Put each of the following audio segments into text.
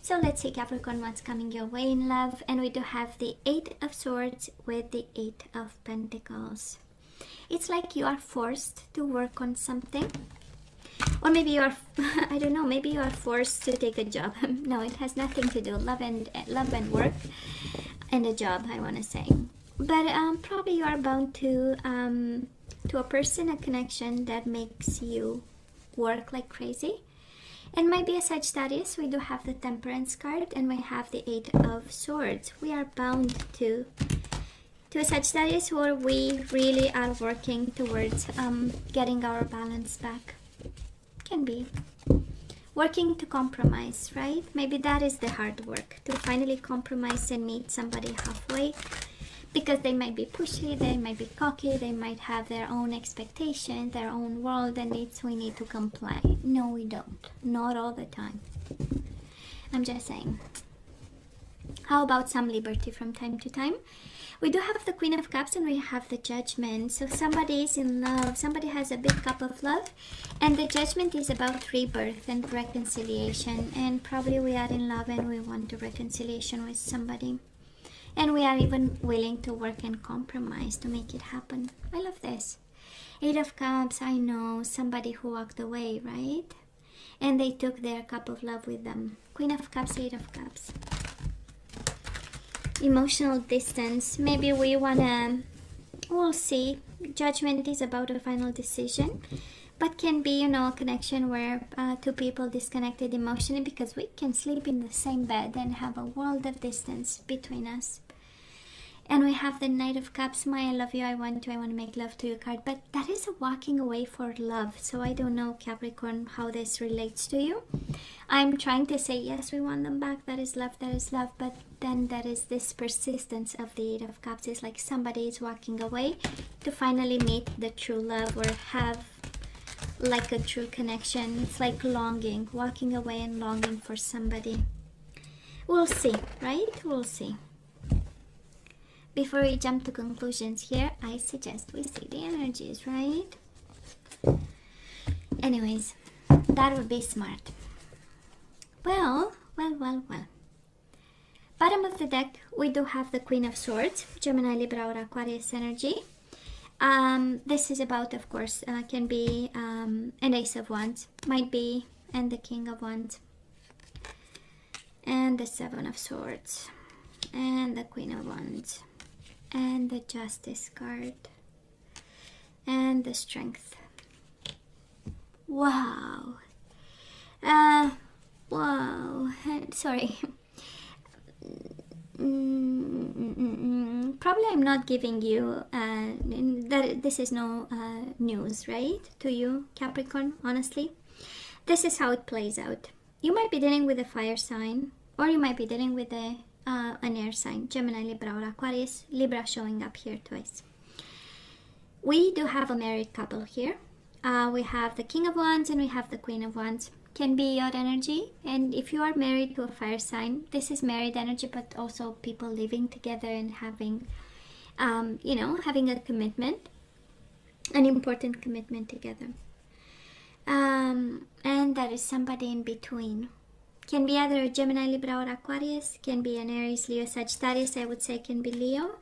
So let's see, Capricorn, what's coming your way in love. And we do have the Eight of Swords with the Eight of Pentacles. It's like you are forced to work on something. Or maybe you are, I don't know, maybe you are forced to take a job. No, it has nothing to do. Love and work and a job, I want to say. But probably you are bound to a person, a connection that makes you work like crazy. And might be a Sagittarius. We do have the Temperance card and we have the Eight of Swords. We are bound to a Sagittarius, or we really are working towards getting our balance back. Can be working to compromise, right? Maybe that is the hard work, to finally compromise and meet somebody halfway, because they might be pushy, they might be cocky, they might have their own expectations, their own world, and we need to comply. No, we don't. Not all the time. I'm just saying. How about some liberty from time to time? We do have the Queen of Cups and we have the Judgment. So somebody is in love, somebody has a big cup of love, and the Judgment is about rebirth and reconciliation. And probably we are in love and we want a reconciliation with somebody. And we are even willing to work and compromise to make it happen. I love this. Eight of Cups, I know somebody who walked away, right? And they took their cup of love with them. Queen of Cups, Eight of Cups. Emotional distance. Maybe we wanna, we'll see. Judgment is about a final decision, but can be, you know, a connection where two people disconnected emotionally because we can sleep in the same bed and have a world of distance between us. And we have the Knight of Cups. I love you, I want to make love to you card, but that is a walking away for love. So I don't know, Capricorn, how this relates to you. I'm trying to say, yes, we want them back, that is love, but then there is this persistence of the Eight of Cups. It's like somebody is walking away to finally meet the true love or have like a true connection. It's like longing, walking away and longing for somebody. We'll see, right? We'll see. Before we jump to conclusions here, I suggest we see the energies, right? Anyways, that would be smart. Well. Bottom of the deck, we do have the Queen of Swords, Gemini, Libra, or Aquarius energy. This is about, of course, can be an Ace of Wands, might be, and the King of Wands, and the Seven of Swords, and the Queen of Wands, and the Justice card, and the Strength. Wow. Wow. Sorry. Probably I'm not giving you that this is no news, right, to you, Capricorn. Honestly, this is how it plays out. You might be dealing with a fire sign, or you might be dealing with an air sign, Gemini, Libra, or Aquarius. Libra showing up here twice. We do have a married couple here. We have the King of Wands and we have the Queen of Wands. Can be your energy, and if you are married to a fire sign, this is married energy, but also people living together and having having a commitment, an important commitment together, and there is somebody in between. Can be either a Gemini, Libra, or Aquarius. Can be an Aries, Leo, Sagittarius. I would say can be Leo,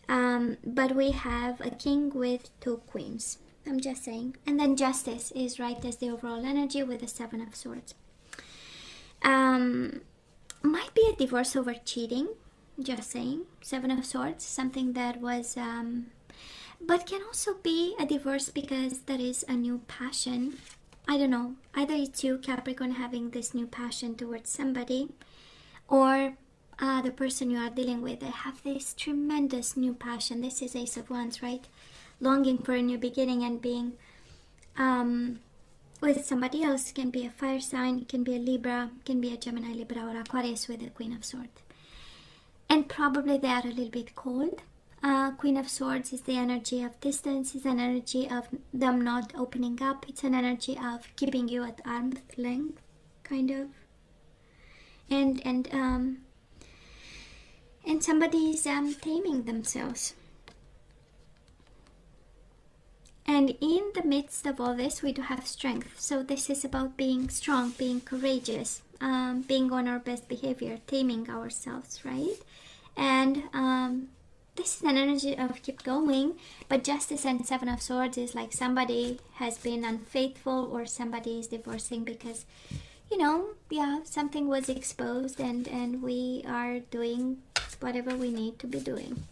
but we have a king with two queens. I'm just saying. And then Justice is right as the overall energy with the Seven of Swords. Might be a divorce over cheating. Just saying. Seven of Swords. Something that was... but can also be a divorce because there is a new passion. I don't know. Either it's you, Capricorn, having this new passion towards somebody, or the person you are dealing with, they have this tremendous new passion. This is Ace of Wands, right? Longing for a new beginning and being with somebody else. Can be a fire sign, can be a Libra, can be a Gemini, Libra, or Aquarius with the Queen of Swords. And probably they are a little bit cold. Queen of Swords is the energy of distance, is an energy of them not opening up. It's an energy of keeping you at arm's length, kind of. And somebody's taming themselves. And in the midst of all this, we do have strength. So this is about being strong, being courageous. being on our best behavior, taming ourselves, right? And this is an energy of keep going, but Justice and Seven of Swords is like somebody has been unfaithful or somebody is divorcing because, you know, yeah, something was exposed and we are doing whatever we need to be doing.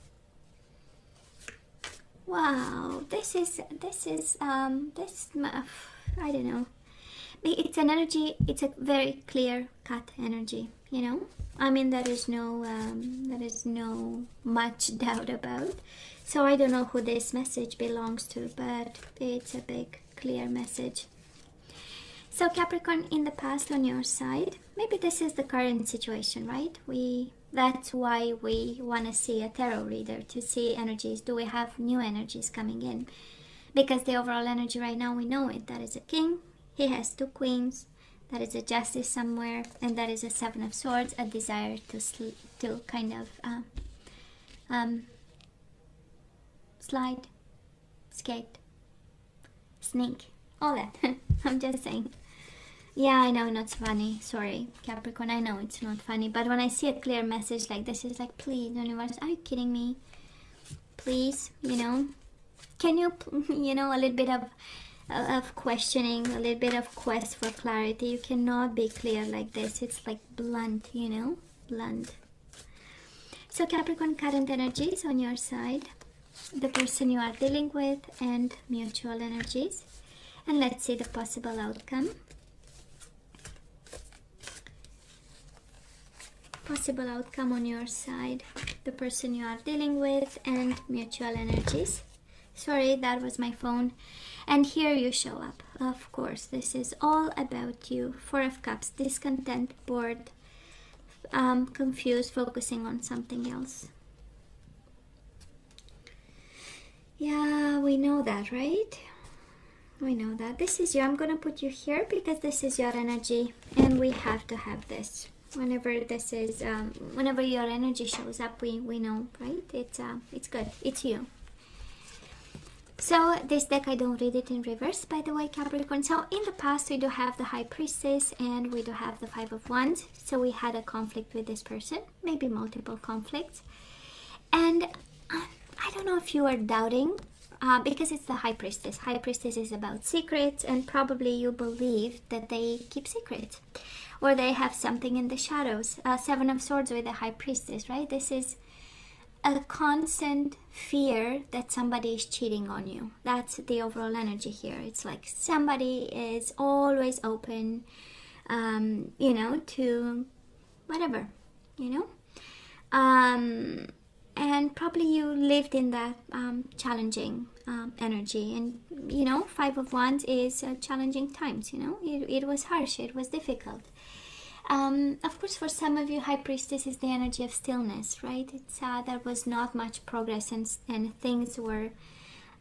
Wow, I don't know. It's an energy, it's a very clear cut energy, you know. I mean, there is no much doubt about. So I don't know who this message belongs to, but it's a big, clear message. So Capricorn, in the past on your side, maybe this is the current situation, right? That's why we want to see a tarot reader, to see energies. Do we have new energies coming in? Because the overall energy right now, we know it. That is a king. He has two queens. That is a Justice somewhere. And that is a Seven of Swords, a desire to kind of slide, skate, sneak, all that. I'm just saying. Yeah, I know, not funny. Sorry, Capricorn, I know it's not funny. But when I see a clear message like this, it's like, please, universe, are you kidding me? Please, you know, can you, you know, a little bit of questioning, a little bit of quest for clarity. You cannot be clear like this. It's like blunt, you know, blunt. So Capricorn, current energies on your side, the person you are dealing with, and mutual energies. And let's see the possible outcome. Possible outcome on your side, the person you are dealing with, and mutual energies. Sorry, that was my phone. And here you show up. Of course, this is all about you. Four of Cups, discontent, bored, confused, focusing on something else. Yeah, we know that, right? We know that. This is you. I'm going to put you here because this is your energy and we have to have this. Whenever this is, whenever your energy shows up, we know, right? It's good. It's you. So this deck, I don't read it in reverse, by the way, Capricorn. So in the past, we do have the High Priestess and we do have the Five of Wands. So we had a conflict with this person, maybe multiple conflicts. And I don't know if you are doubting, because it's the High Priestess. High Priestess is about secrets, and probably you believe that they keep secrets, or they have something in the shadows. Seven of Swords with the High Priestess, right? This is a constant fear that somebody is cheating on you. That's the overall energy here. It's like somebody is always open, you know, to whatever, you know. And probably you lived in that challenging energy. And, you know, Five of Wands is challenging times, you know. It was harsh, it was difficult. Of course, for some of you, High Priestess is the energy of stillness, right? It's there was not much progress and things were,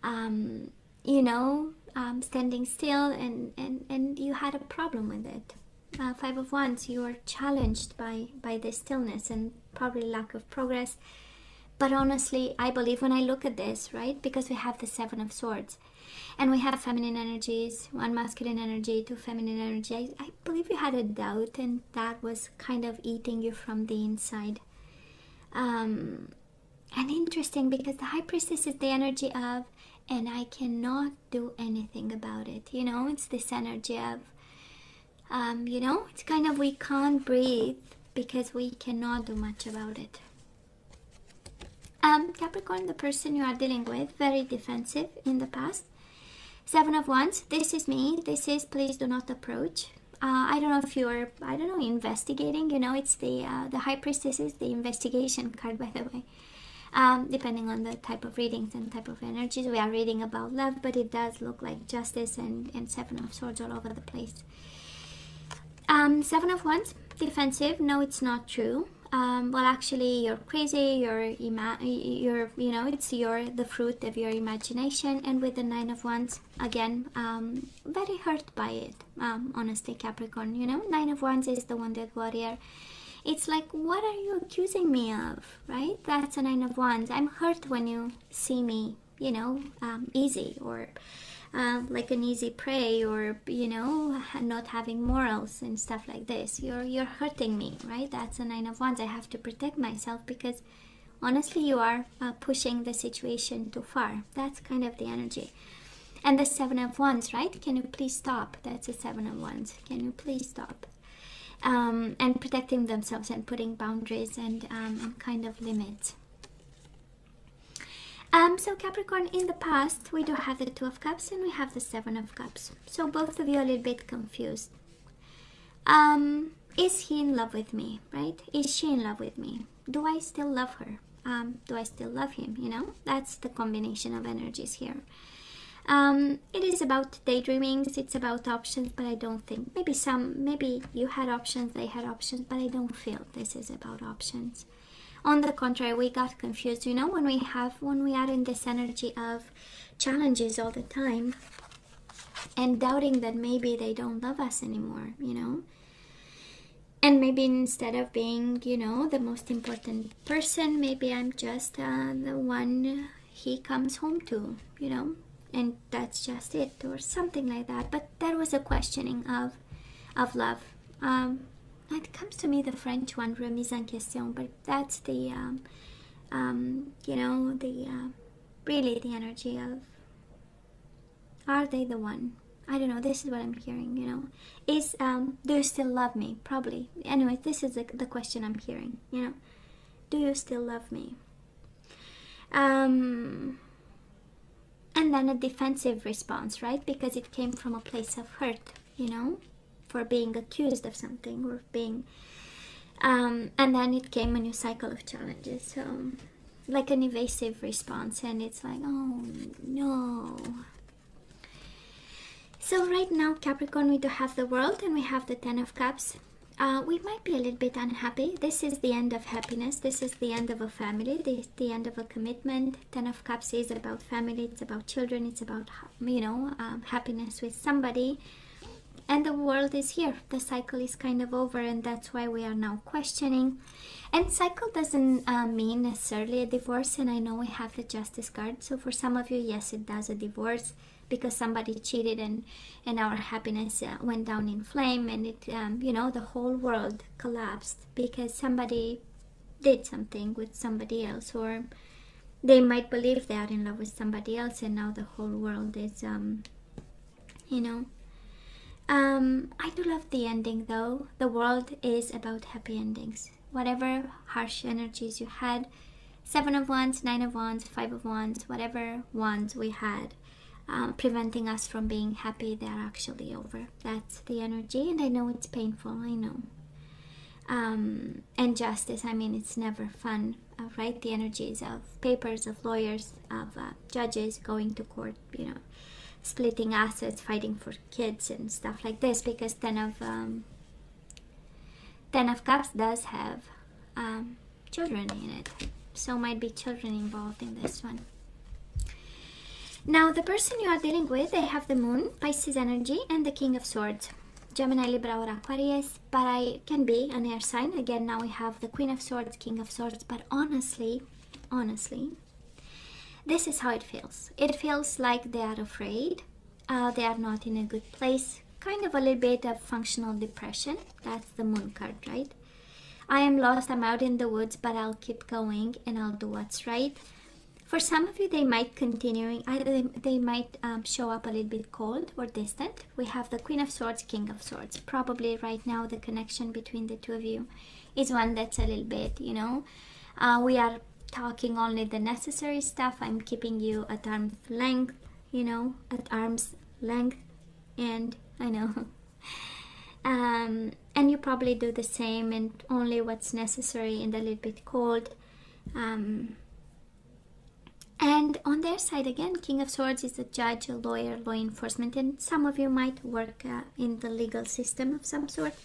you know, standing still, and you had a problem with it. Five of Wands, you are challenged by the stillness and probably lack of progress. But honestly, I believe when I look at this, right, because we have the Seven of Swords, and we have feminine energies, one masculine energy, two feminine energy. I believe you had a doubt, and that was kind of eating you from the inside. And interesting, because the High Priestess is the energy of, and I cannot do anything about it. You know, it's this energy of, you know, it's kind of we can't breathe because we cannot do much about it. Capricorn, the person you are dealing with, very defensive in the past. Seven of Wands, this is me. This is please do not approach. I don't know if you're, I don't know, investigating. You know, it's the High Priestess is the investigation card, by the way. Depending on the type of readings and type of energies. We are reading about love, but it does look like Justice and Seven of Swords all over the place. Seven of Wands, defensive. No, it's not true. Well, actually, you're crazy. You're you know, it's the fruit of your imagination. And with the Nine of Wands, again, very hurt by it. Honestly, Capricorn, you know, Nine of Wands is the Wounded Warrior. It's like, what are you accusing me of, right? That's a Nine of Wands. I'm hurt when you see me, you know, easy or like an easy prey, or not having morals and stuff like this. You're hurting me, right? That's a Nine of Wands. I have to protect myself because honestly you are pushing the situation too far. That's kind of the energy. And the Seven of Wands, right? Can you please stop? That's the Seven of Wands. Can you please stop? And protecting themselves and putting boundaries and kind of limits. So Capricorn, in the past, we do have the Two of Cups and we have the Seven of Cups. So both of you are a little bit confused. Is he in love with me, right? Is she in love with me? Do I still love her? Do I still love him? That's the combination of energies here. It is about daydreamings, it's about options, but I don't think, maybe you had options, they had options, but I don't feel this is about options. On the contrary, we got confused, when we are in this energy of challenges all the time and doubting that maybe they don't love us anymore, and maybe instead of being, the most important person, maybe I'm just the one he comes home to, and that's just it, or something like that. But that was a questioning of love. It comes to me the French one, remise en question, but that's the really the energy of, are they the one? I don't know, this is what I'm hearing, is, do you still love me? Probably. Anyway, this is the question I'm hearing, do you still love me? And then a defensive response, right? Because it came from a place of hurt, for being accused of something or being, and then it came a new cycle of challenges. So, like an evasive response, and it's like, oh no. So right now, Capricorn, we do have the World and we have the Ten of Cups. We might be a little bit unhappy. This is the end of happiness. This is the end of a family. This is the end of a commitment. Ten of Cups is about family. It's about children. It's about, happiness with somebody. And the World is here. The cycle is kind of over, and that's why we are now questioning. And cycle doesn't mean necessarily a divorce, and I know we have the Justice card. So for some of you, yes, it does a divorce, because somebody cheated and our happiness went down in flame, and it the whole world collapsed because somebody did something with somebody else, or they might believe they are in love with somebody else, and now the whole world is I do love the ending though. The World is about happy endings. Whatever harsh energies you had, Seven of Wands, Nine of Wands, Five of Wands, whatever wands we had preventing us from being happy, they're actually over. That's the energy, and I know it's painful, I know. And justice, it's never fun, right? The energies of papers, of lawyers, of judges going to court, splitting assets, fighting for kids and stuff like this, because Ten of Cups does have children in it, so might be children involved in this one. Now, the person you are dealing with, they have the Moon, Pisces energy, and the King of Swords, Gemini, Libra, or Aquarius, but I can be an air sign. Again, now we have the Queen of Swords, King of Swords, but honestly, this is how it feels. It feels like they are afraid, they are not in a good place, kind of a little bit of functional depression. That's the Moon card, right? I am lost, I'm out in the woods, but I'll keep going and I'll do what's right. For some of you, they might they might show up a little bit cold or distant. We have the Queen of Swords, King of Swords. Probably right now the connection between the two of you is one that's a little bit, we are talking only the necessary stuff. I'm keeping you at arm's length, at arm's length, and I know. And you probably do the same, and only what's necessary and a little bit cold. And on their side, again, King of Swords is a judge, a lawyer, law enforcement, and some of you might work in the legal system of some sort.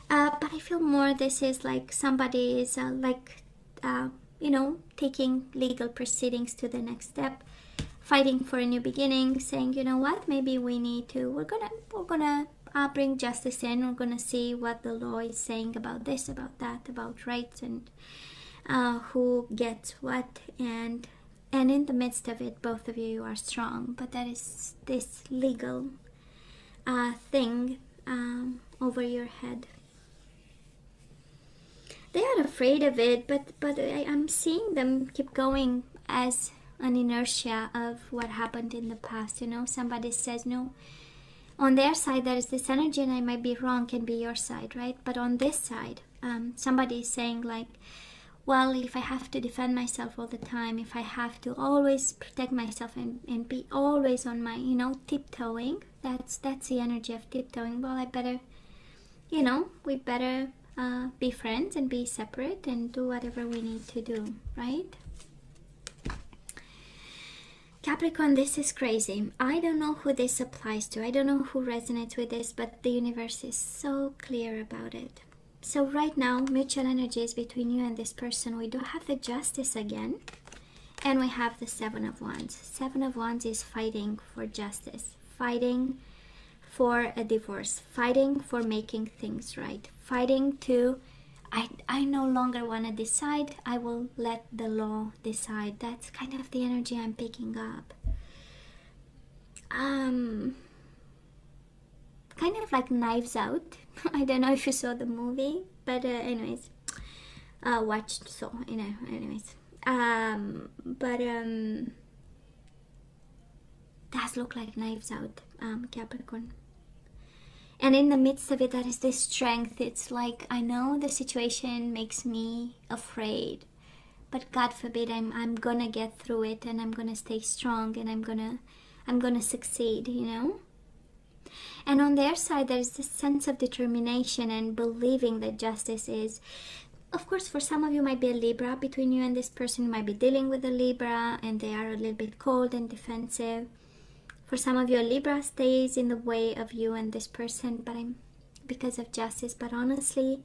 But I feel more this is like somebody is taking legal proceedings to the next step, fighting for a new beginning, saying, you know what, maybe we need to, we're gonna bring justice in, we're gonna see what the law is saying about this, about that, about rights, and who gets what, and And in the midst of it, both of you are strong, but there is this legal thing over your head. They are afraid of it, but I'm seeing them keep going as an inertia of what happened in the past. You know, somebody says no. On their side, there is this energy, and I might be wrong, can be your side, right? But on this side, somebody is saying like, well, if I have to defend myself all the time, if I have to always protect myself and be always on my, you know, tiptoeing, that's the energy of tiptoeing. Well, I better, you know, we better be friends and be separate and do whatever we need to do, right? Capricorn, this is crazy. I don't know who this applies to. I don't know who resonates with this, but the universe is so clear about it. So right now, mutual energy is between you and this person. We do have the Justice again, and we have the Seven of Wands. Seven of Wands is fighting for justice, fighting for a divorce, fighting for making things right, fighting to, I no longer want to decide, I will let the law decide. That's kind of the energy I'm picking up. Kind of like Knives Out. I don't know if you saw the movie, but anyways, watched, so, you know, anyways. Does look like Knives Out, Capricorn. And in the midst of it, there is this strength. It's like, I know the situation makes me afraid, but God forbid, I'm gonna get through it, and I'm gonna stay strong, and I'm gonna succeed, you know. And on their side, there's this sense of determination and believing that justice is, of course, for some of you might be a Libra. Between you and this person, you might be dealing with a Libra, and they are a little bit cold and defensive. For some of you, a Libra stays in the way of you and this person, but because of justice. But honestly,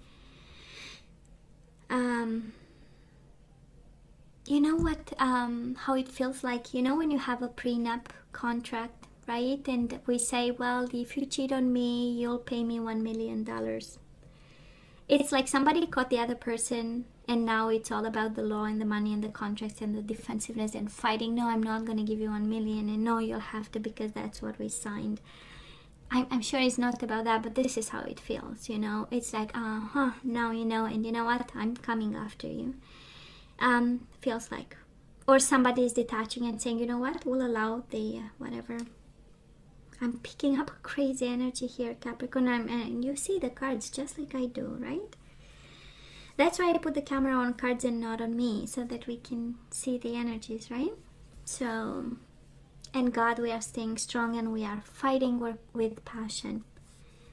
you know what? How it feels like, you know, when you have a prenup contract, right? And we say, well, if you cheat on me, you'll pay me $1 million. It's like somebody caught the other person, and now it's all about the law and the money and the contracts and the defensiveness and fighting. No, I'm not going to give you 1 million, and no, you'll have to because that's what we signed. I'm sure it's not about that, but this is how it feels, you know. It's like, now you know, and you know what? I'm coming after you. Feels like. Or somebody is detaching and saying, you know what? We'll allow the whatever. I'm picking up a crazy energy here, Capricorn, and you see the cards just like I do, right? That's why I put the camera on cards and not on me, so that we can see the energies, right? So, and God, we are staying strong, and we are fighting with passion.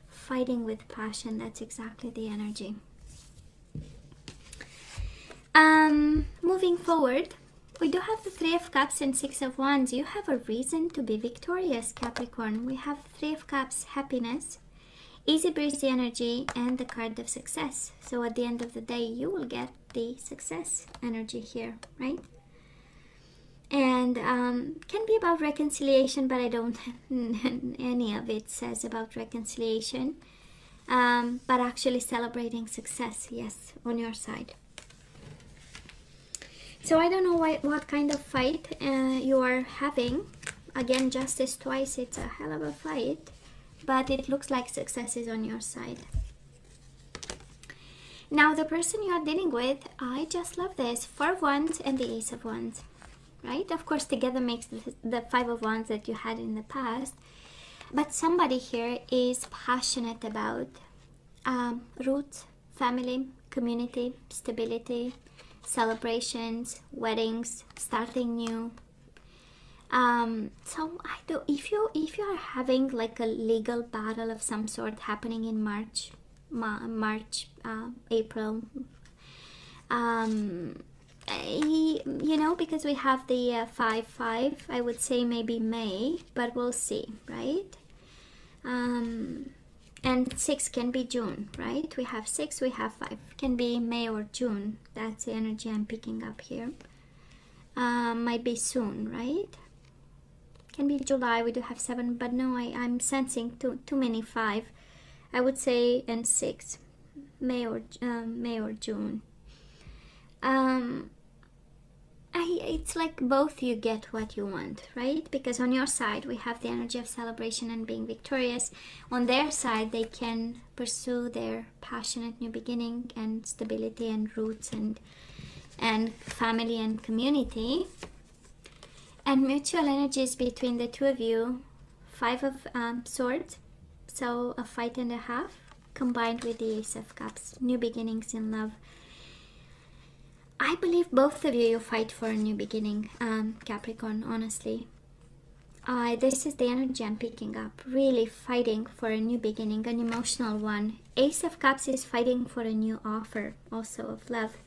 Fighting with passion, that's exactly the energy. Moving forward, we do have the Three of Cups and Six of Wands. You have a reason to be victorious, Capricorn. We have Three of Cups, happiness, easy breezy energy, and the card of success. So at the end of the day, you will get the success energy here, right? And can be about reconciliation, but I don't any of it says about reconciliation. But actually celebrating success, yes, on your side. So I don't know what kind of fight you are having. Again, justice twice, it's a hell of a fight. But it looks like success is on your side. Now the person you are dealing with, I just love this. Four of Wands and the Ace of Wands. Right? Of course, together makes the Five of Wands that you had in the past. But somebody here is passionate about roots, family, community, stability, celebrations, weddings, starting new. So if you are having like a legal battle of some sort happening in March, April, you know, because we have the 5-5, I would say maybe May, but we'll see, right? And 6 can be June, right? We have 6, we have 5. Can be May or June. That's the energy I'm picking up here. Might be soon, right? Can be July. We do have 7, but no, I'm sensing too many 5. I would say and 6, May or June. It's like both you get what you want, right? Because on your side, we have the energy of celebration and being victorious. On their side, they can pursue their passionate new beginning and stability and roots and family and community. And mutual energies between the two of you, Five of Swords, so a fight and a half, combined with the Ace of Cups, new beginnings in love. I believe both of you fight for a new beginning, Capricorn, honestly. This is the energy I'm picking up. Really fighting for a new beginning, an emotional one. Ace of Cups is fighting for a new offer, also of love.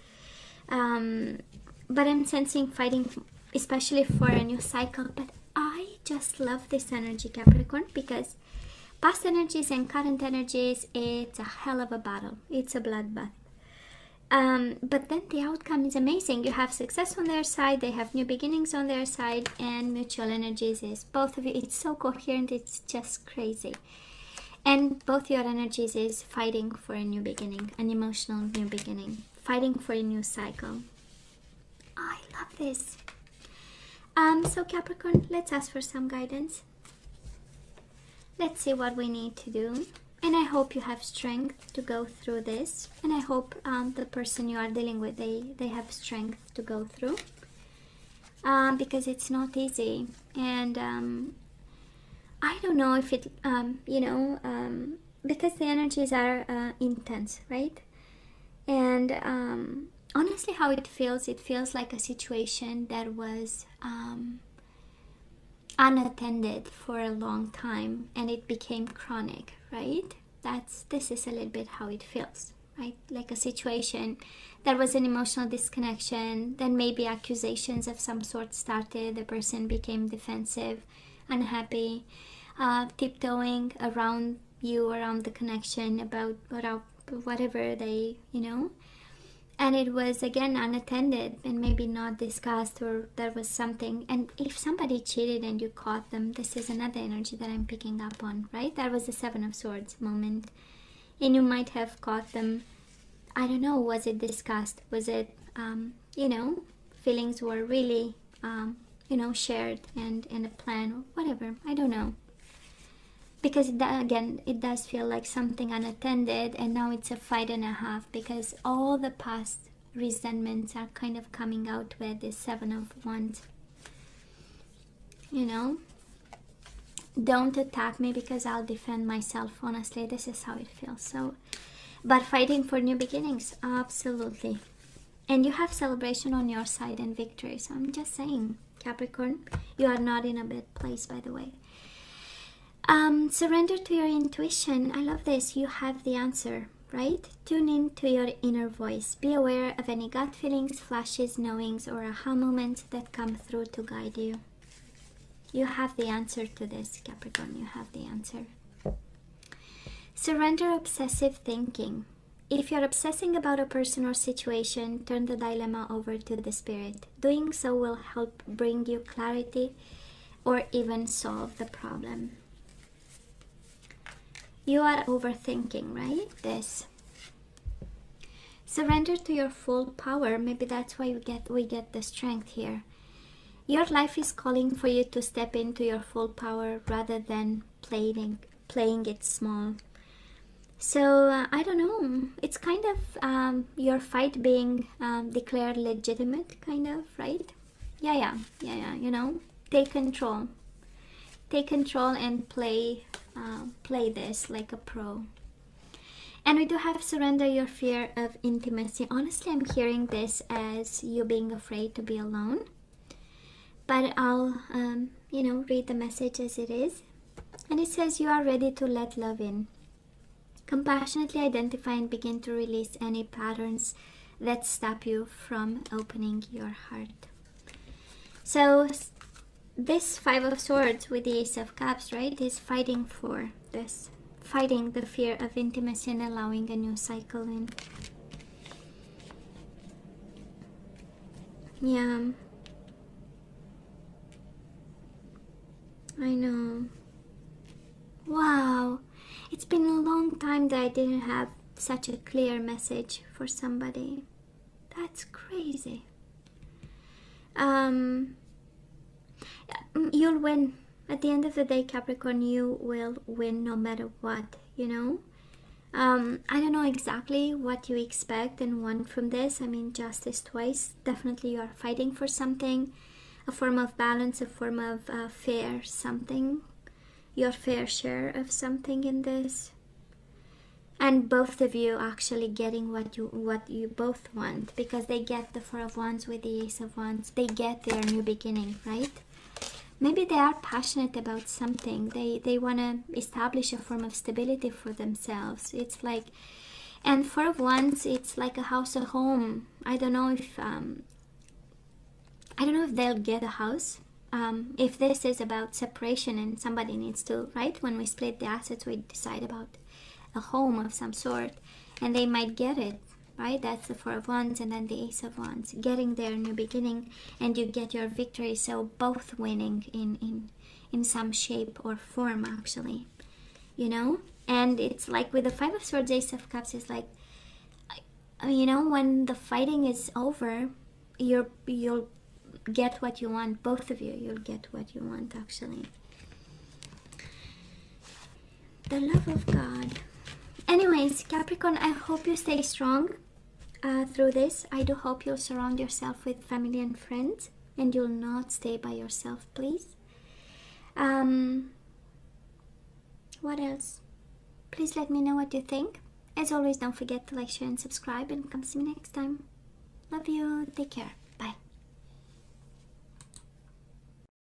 But I'm sensing fighting especially for a new cycle. But I just love this energy, Capricorn, because past energies and current energies, it's a hell of a battle. It's a bloodbath. But then the outcome is amazing. You have success on their side, they have new beginnings on their side, and mutual energies is both of you. It's so coherent, it's just crazy. And both your energies is fighting for a new beginning, an emotional new beginning, fighting for a new cycle. I love this. So Capricorn, let's ask for some guidance. Let's see what we need to do. And I hope you have strength to go through this. And I hope the person you are dealing with, they have strength to go through. Because it's not easy. And I don't know if it, because the energies are intense, right? And honestly, how it feels like a situation that was unattended for a long time and it became chronic, right? This is a little bit how it feels, right? Like a situation that was an emotional disconnection, then maybe accusations of some sort started, the person became defensive, unhappy, tiptoeing around you, around the connection, about whatever they, and it was again unattended and maybe not discussed, or there was something. And if somebody cheated and you caught them, this is another energy that I'm picking up on, right? That was the Seven of Swords moment, and you might have caught them. I don't know, was it discussed? Was it feelings were really shared and a plan or whatever, I don't know. Because it does feel like something unattended, and now it's a fight and a half, because all the past resentments are kind of coming out with this Seven of Wands. Don't attack me because I'll defend myself. Honestly, this is how it feels. So, but fighting for new beginnings, absolutely. And you have celebration on your side and victory. So I'm just saying, Capricorn, you are not in a bad place, by the way. Surrender to your intuition. I love this. You have the answer, right? Tune in to your inner voice. Be aware of any gut feelings, flashes, knowings, or aha moments that come through to guide you. You have the answer to this, Capricorn. You have the answer. Surrender obsessive thinking. If you're obsessing about a person or situation, turn the dilemma over to the spirit. Doing so will help bring you clarity or even solve the problem. You are overthinking, right? This. Surrender to your full power. Maybe that's why we get the strength here. Your life is calling for you to step into your full power rather than playing it small. So I don't know. It's kind of your fight being declared legitimate, kind of, right? Yeah. Take control. Take control and play this like a pro. And we do have surrender your fear of intimacy. Honestly, I'm hearing this as you being afraid to be alone. But I'll, read the message as it is. And it says you are ready to let love in. Compassionately identify and begin to release any patterns that stop you from opening your heart. So this Five of Swords with the Ace of Cups, right, is fighting for this. Fighting the fear of intimacy and allowing a new cycle in. Yeah. I know. Wow. It's been a long time that I didn't have such a clear message for somebody. That's crazy. You'll win. At the end of the day, Capricorn, you will win no matter what, you know. I don't know exactly what you expect and want from this. I mean, justice twice. Definitely you are fighting for something, a form of balance, a form of fair something, your fair share of something in this. And both of you actually getting what you both want, because they get the Four of Wands with the Ace of Wands. They get their new beginning, right? Maybe they are passionate about something. They want to establish a form of stability for themselves. It's like, and Four of Wands, it's like a house, a home. I don't know if they'll get a house. If this is about separation and somebody needs to, right? When we split the assets, we decide about a home of some sort, and they might get it, right? That's the Four of Wands, and then the Ace of Wands, getting their new beginning, and you get your victory. So both winning in some shape or form, actually, you know. And it's like with the Five of Swords, Ace of Cups is like, you know, when the fighting is over, you'll get what you want. Both of you, you'll get what you want, actually. The love of God. Anyways, Capricorn, I hope you stay strong through this. I do hope you'll surround yourself with family and friends, and you'll not stay by yourself, please. What else? Please let me know what you think. As always, don't forget to like, share, and subscribe, and come see me next time. Love you. Take care.